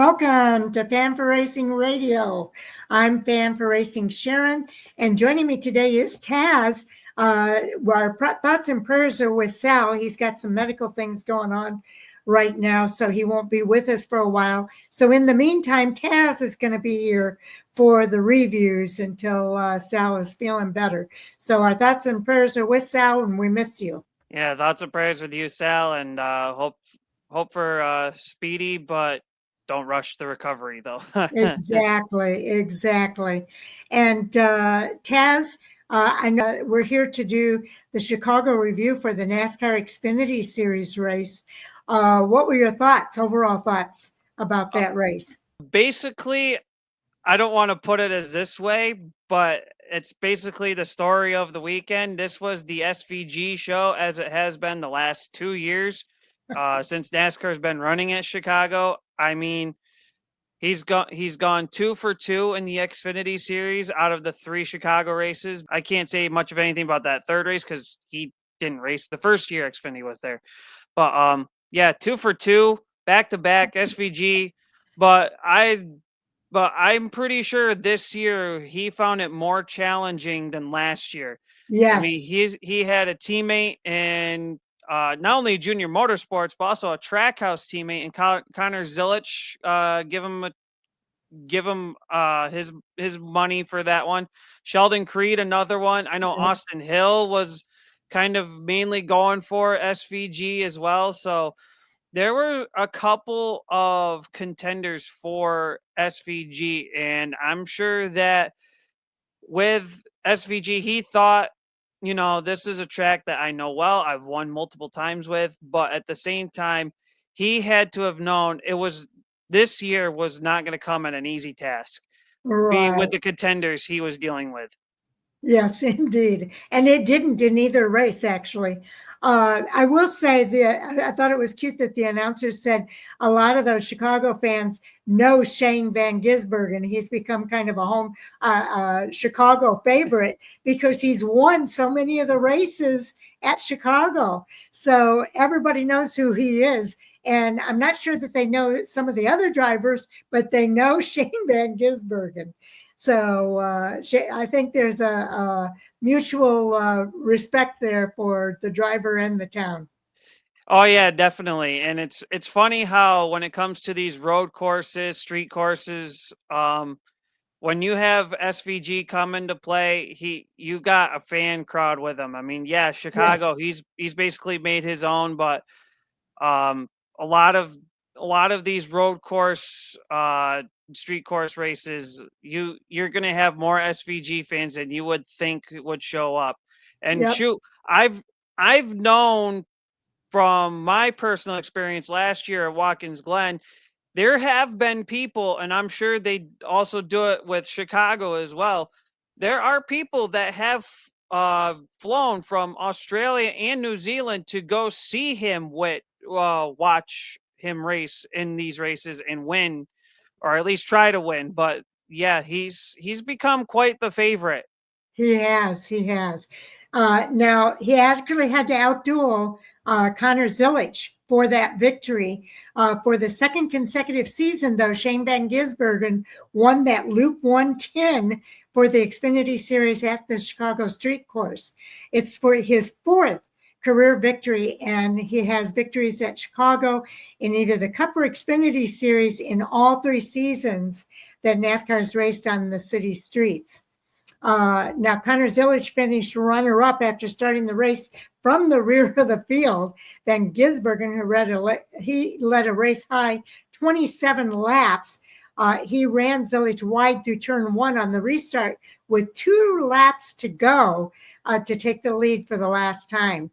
Welcome to Fan for Racing Radio. I'm Fan for Racing Sharon, and joining me today is Taz. Our thoughts and prayers are with Sal. He's got some medical things going on right now, so he won't be with us for a while. So in the meantime, Taz is going to be here for the reviews until Sal is feeling better. So our thoughts and prayers are with Sal, and we miss you. Yeah, thoughts and prayers with you, Sal, and hope for speedy, but don't rush the recovery, though. Exactly. And Taz, I know we're here to do the Chicago review for the NASCAR Xfinity Series race. What were your overall thoughts about that race? Basically, I don't want to put it as this way, but it's basically the story of the weekend. This was the SVG show, as it has been the last 2 years since NASCAR has been running at Chicago. I mean, he's gone 2 for 2 in the Xfinity Series out of the 3 Chicago races. I can't say much of anything about that third race because he didn't race the first year Xfinity was there. But yeah, 2 for 2, back to back SVG. But I'm pretty sure this year he found it more challenging than last year. Yes. I mean, he had a teammate in not only Junior Motorsports, but also a Trackhouse teammate in Connor Zilic. Give him his money for that one. Sheldon Creed, another one. I know Austin Hill was kind of mainly going for SVG as well. So there were a couple of contenders for SVG, and I'm sure that with SVG, he thought, this is a track that I know well, I've won multiple times with, but at the same time, he had to have known this year was not going to come at an easy task, being with the contenders he was dealing with. Yes, indeed. And it didn't in either race, actually. I will say I thought it was cute that the announcer said a lot of those Chicago fans know Shane Van Gisbergen. He's become kind of a home Chicago favorite because he's won so many of the races at Chicago. So everybody knows who he is. And I'm not sure that they know some of the other drivers, but they know Shane Van Gisbergen. So I think there's a mutual respect there for the driver and the town. Oh yeah, definitely. And it's funny how when it comes to these road courses, street courses, when you have SVG come into play, you got a fan crowd with him. I mean, yeah, Chicago, yes. He's basically made his own, but a lot of these road course street course races, you're going to have more SVG fans than you would think would show up. And shoot, I've known from my personal experience last year at Watkins Glen, there have been people, and I'm sure they also do it with Chicago as well. There are people that have flown from Australia and New Zealand to go see him watch him race in these races and win, or at least try to win. But yeah, he's become quite the favorite. He has. Now, he actually had to outduel Connor Zilic for that victory. For the second consecutive season, though, Shane Van Gisbergen won that Loop 110 for the Xfinity Series at the Chicago Street Course. It's for his fourth career victory, and he has victories at Chicago in either the Cup or Xfinity Series in all 3 seasons that NASCAR has raced on the city streets. Now, Connor Zilic finished runner-up after starting the race from the rear of the field. Then Gisbergen, he led a race-high 27 laps. He ran Zilic wide through turn 1 on the restart with 2 laps to go to take the lead for the last time.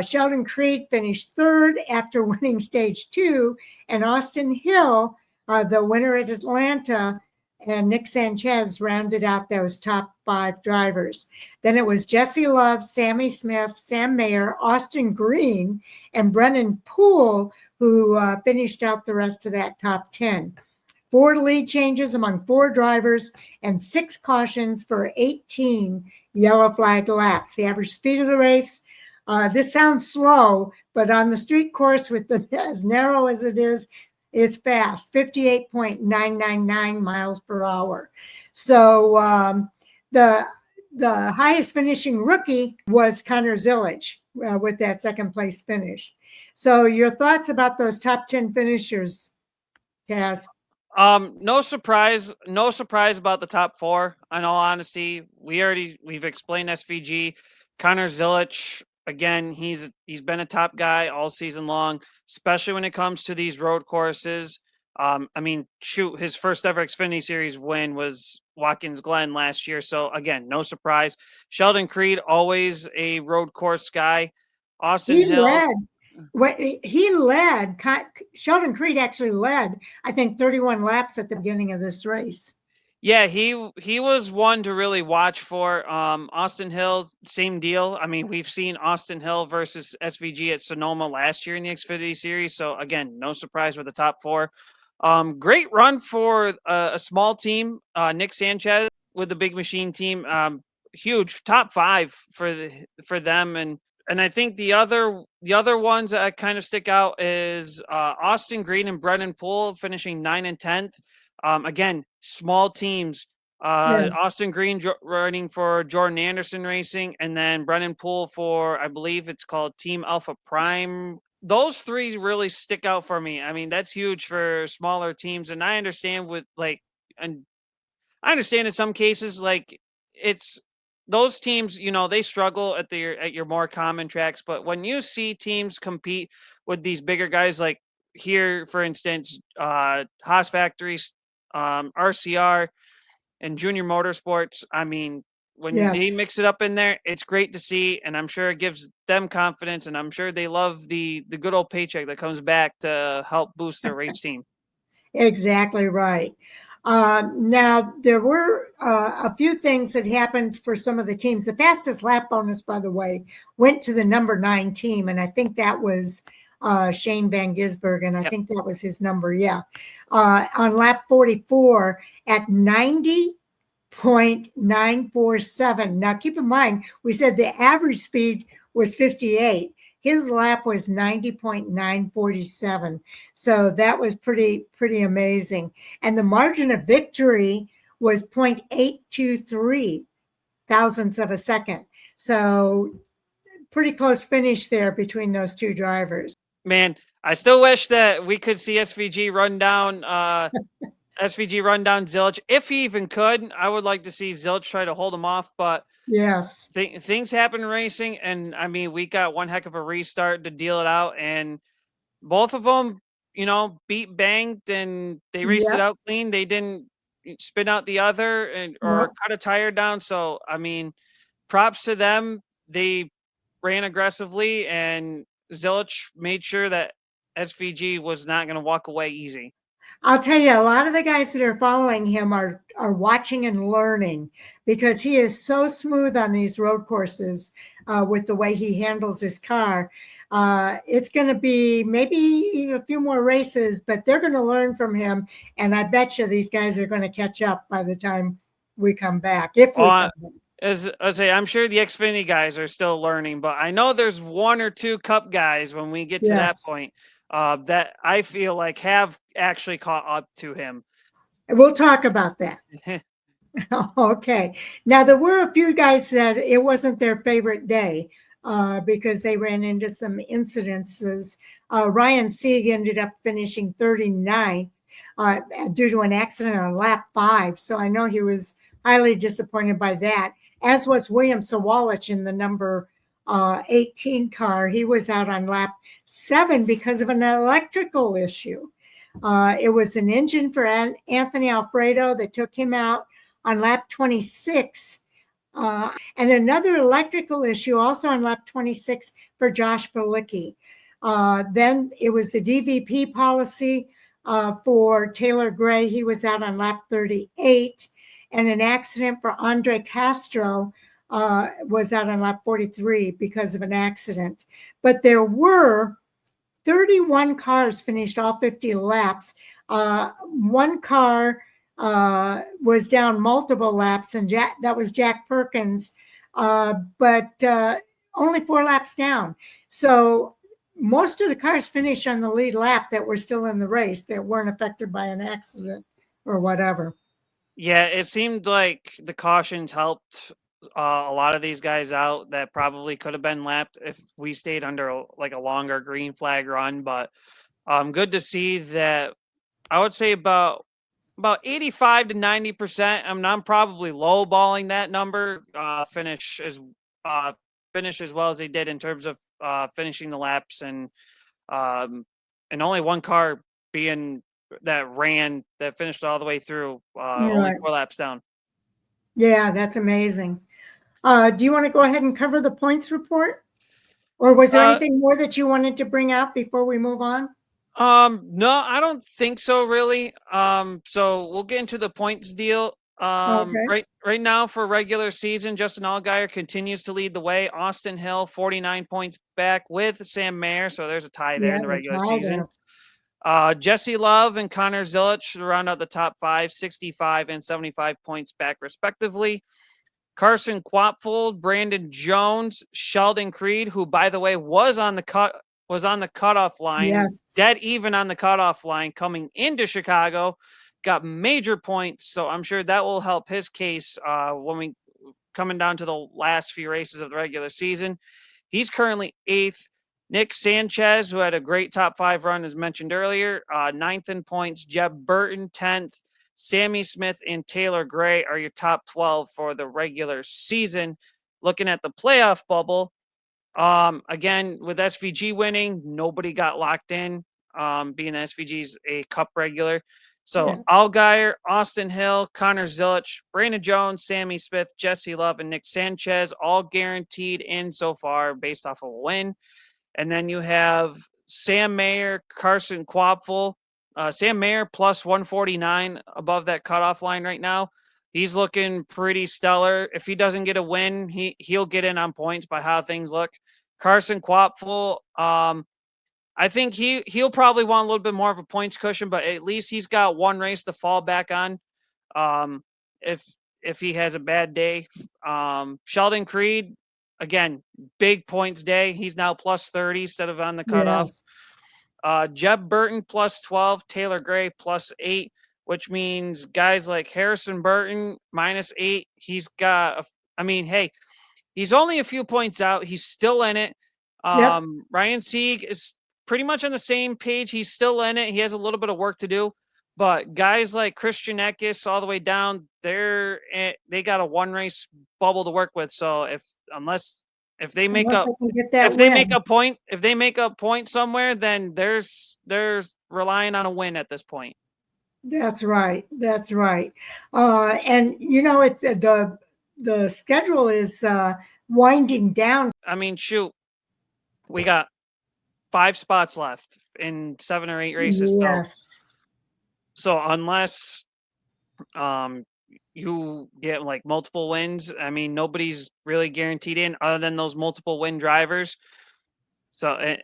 Sheldon Creed finished third after winning stage 2, and Austin Hill, the winner at Atlanta, and Nick Sanchez rounded out those top 5 drivers. Then it was Jesse Love, Sammy Smith, Sam Mayer, Austin Green, and Brennan Poole who finished out the rest of that top 10. 4 lead changes among 4 drivers and 6 cautions for 18 yellow flag laps. The average speed of the race, this sounds slow, but on the street course with as narrow as it is, It's fast, 58.999 miles per hour. So the highest finishing rookie was Connor Zilisch with that second place finish. So your thoughts about those top 10 finishers, Taz? No surprise about the top four. In all honesty, we've explained SVG. Connor Zilisch, again, he's been a top guy all season long, especially when it comes to these road courses. I mean, shoot, his first ever Xfinity Series win was Watkins Glen last year. So again, no surprise. Sheldon Creed, always a road course guy. Austin He Hill. led. He led. Sheldon Creed actually led, I think, 31 laps at the beginning of this race. Yeah, he was one to really watch for. Austin Hill, same deal. I mean, we've seen Austin Hill versus SVG at Sonoma last year in the Xfinity Series. So again, no surprise with the top four. Great run for a small team. Nick Sanchez with the Big Machine team. Huge top five for them, and I think the other ones that kind of stick out is Austin Green and Brennan Poole finishing 9th and 10th. Again, small teams. Yes. Austin Green running for Jordan Anderson Racing, and then Brennan Poole for, I believe it's called Team Alpha Prime. Those three really stick out for me. I mean, that's huge for smaller teams, and I understand and I understand in some cases, like, it's those teams, they struggle at your more common tracks. But when you see teams compete with these bigger guys, like here, for instance, Haas Factories, RCR, and Junior Motorsports, I mean, when they Yes. mix it up in there, it's great to see, and I'm sure it gives them confidence, and I'm sure they love the good old paycheck that comes back to help boost their race team. Exactly right. Now, there were a few things that happened for some of the teams. The fastest lap bonus, by the way, went to the number 9 team, and I think that was Shane Van Gisbergen. I think that was his number, yeah. On lap 44 at 90.947. Now, keep in mind, we said the average speed was 58. His lap was 90.947. So that was pretty amazing. And the margin of victory was 0.823 thousandths of a second. So pretty close finish there between those two drivers. Man, I still wish that we could see SVG run down Zilisch if he even could. I would like to see Zilisch try to hold him off, but yes, things happen in racing, and I mean, we got one heck of a restart to deal it out, and both of them, beat banged, and they raced it yep, out clean. They didn't spin out the other or no, cut a tire down. So, I mean, props to them. They ran aggressively, and Zilisch made sure that SVG was not going to walk away easy. I'll tell you, a lot of the guys that are following him are watching and learning because he is so smooth on these road courses with the way he handles his car. It's going to be maybe a few more races, but they're going to learn from him. And I bet you these guys are going to catch up by the time we come back, if we come back. As I say, I'm sure the Xfinity guys are still learning, but I know there's one or two Cup guys when we get to that point that I feel like have actually caught up to him. We'll talk about that. Okay. Now, there were a few guys that it wasn't their favorite day because they ran into some incidences. Ryan Sieg ended up finishing 39th due to an accident on lap 5. So I know he was highly disappointed by that, as was William Sawalich in the number 18 car. He was out on lap 7 because of an electrical issue. It was an engine for Anthony Alfredo that took him out on lap 26. And another electrical issue also on lap 26 for Josh Bilicki. Then it was the DVP policy for Taylor Gray. He was out on lap 38. And an accident for Andre Castro was out on lap 43 because of an accident. But there were 31 cars finished all 50 laps. One car was down multiple laps, and that was Jack Perkins, but only 4 laps down. So most of the cars finished on the lead lap that were still in the race that weren't affected by an accident or whatever. Yeah, it seemed like the cautions helped a lot of these guys out that probably could have been lapped if we stayed under a longer green flag run. But good to see that. I would say about 85 to 90%. I'm probably lowballing that number. Uh, finish as well as they did in terms of finishing the laps um, and only one car being that finished all the way through, only Right. 4 laps down. Yeah, that's amazing. Do you want to go ahead and cover the points report? Or was there Uh, anything more that you wanted to bring out before we move on? no, I don't think so really. So we'll get into the points deal. Okay. Right now for regular season, Justin Allgaier continues to lead the way. Austin Hill, 49 points back with Sam Mayer. So there's a tie there Yeah, in the the regular tie season. there. Jesse Love and Connor Zilich round out the top 5, 65 and 75 points back respectively. Carson Quapfold, Brandon Jones, Sheldon Creed, who by the way was on the cutoff line, Yes. dead even on the cutoff line coming into Chicago, got major points. So I'm sure that will help his case when we coming down to the last few races of the regular season. He's currently 8th. Nick Sanchez, who had a great top 5 run, as mentioned earlier, 9th in points. Jeb Burton, 10th. Sammy Smith and Taylor Gray are your top 12 for the regular season. Looking at the playoff bubble, again, with SVG winning, nobody got locked in, being SVG's a cup regular. So Yeah. Allgaier, Austin Hill, Connor Zilich, Brandon Jones, Sammy Smith, Jesse Love, and Nick Sanchez, all guaranteed in so far based off of a win. And then you have Sam Mayer, Carson Quapfel. Sam Mayer plus 149 above that cutoff line right now. He's looking pretty stellar. If he doesn't get a win, he'll get in on points by how things look. Carson Quapfel, I think he'll probably want a little bit more of a points cushion, but at least he's got one race to fall back on. If he has a bad day, Sheldon Creed, again, big points day. He's now plus 30 instead of on the cutoff. Yes. Jeb Burton plus 12, Taylor Gray plus 8, which means guys like Harrison Burton minus 8. He's got, hey, he's only a few points out. He's still in it. Yep. Ryan Sieg is pretty much on the same page. He's still in it. He has a little bit of work to do. But guys like Christian Eckes all the way down, they got a one race bubble to work with. So if they make Unless up they can get that if they win. make a point somewhere, then there's relying on a win at this point. That's right. That's right. And you know, the schedule is winding down. I mean, shoot, we got 5 spots left in 7 or 8 races. Yes. So unless you get like multiple wins, I mean, nobody's really guaranteed in other than those multiple win drivers. So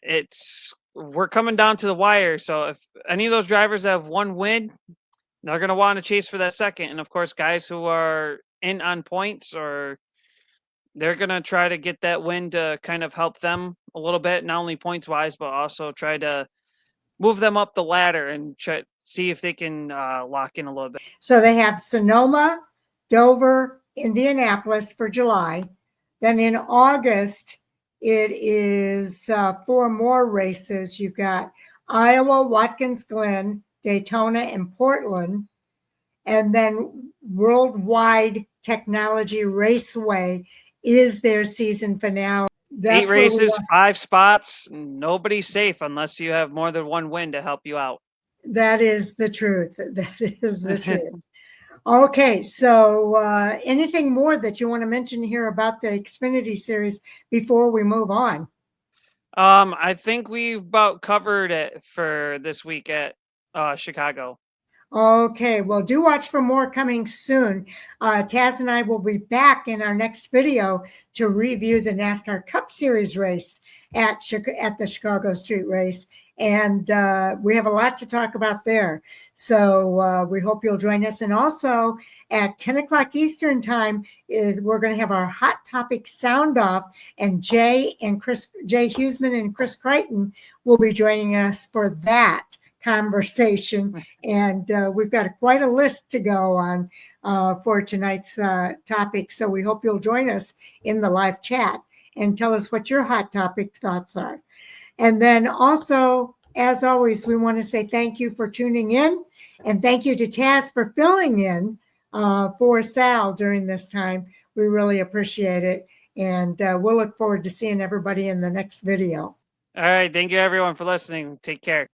we're coming down to the wire. So if any of those drivers have one win, they're going to want to chase for that second. And of course, guys who are in on points, or they're going to try to get that win to kind of help them a little bit, not only points wise, but also try to move them up the ladder and try see if they can lock in a little bit. So they have Sonoma, Dover, Indianapolis for July. Then in August, it is 4 more races. You've got Iowa, Watkins Glen, Daytona, and Portland. And then Worldwide Technology Raceway is their season finale. That's 8 races, 5 spots. Nobody's safe unless you have more than one win to help you out. That is the truth. That is the truth. Okay, so anything more that you want to mention here about the Xfinity Series before we move on? I think we've about covered it for this week at Chicago. Okay, well, do watch for more coming soon. Taz and I will be back in our next video to review the NASCAR Cup Series race at the Chicago Street Race. And we have a lot to talk about there. So we hope you'll join us. And also at 10 o'clock Eastern time, we're going to have our Hot Topic Sound Off. And Jay Huseman and Chris Crichton will be joining us for that conversation. And we've got quite a list to go on for tonight's topic. So we hope you'll join us in the live chat and tell us what your hot topic thoughts are. And then also, as always, we want to say thank you for tuning in, and thank you to Taz for filling in for Sal during this time. We really appreciate it. And we'll look forward to seeing everybody in the next video. All right. Thank you, everyone, for listening. Take care.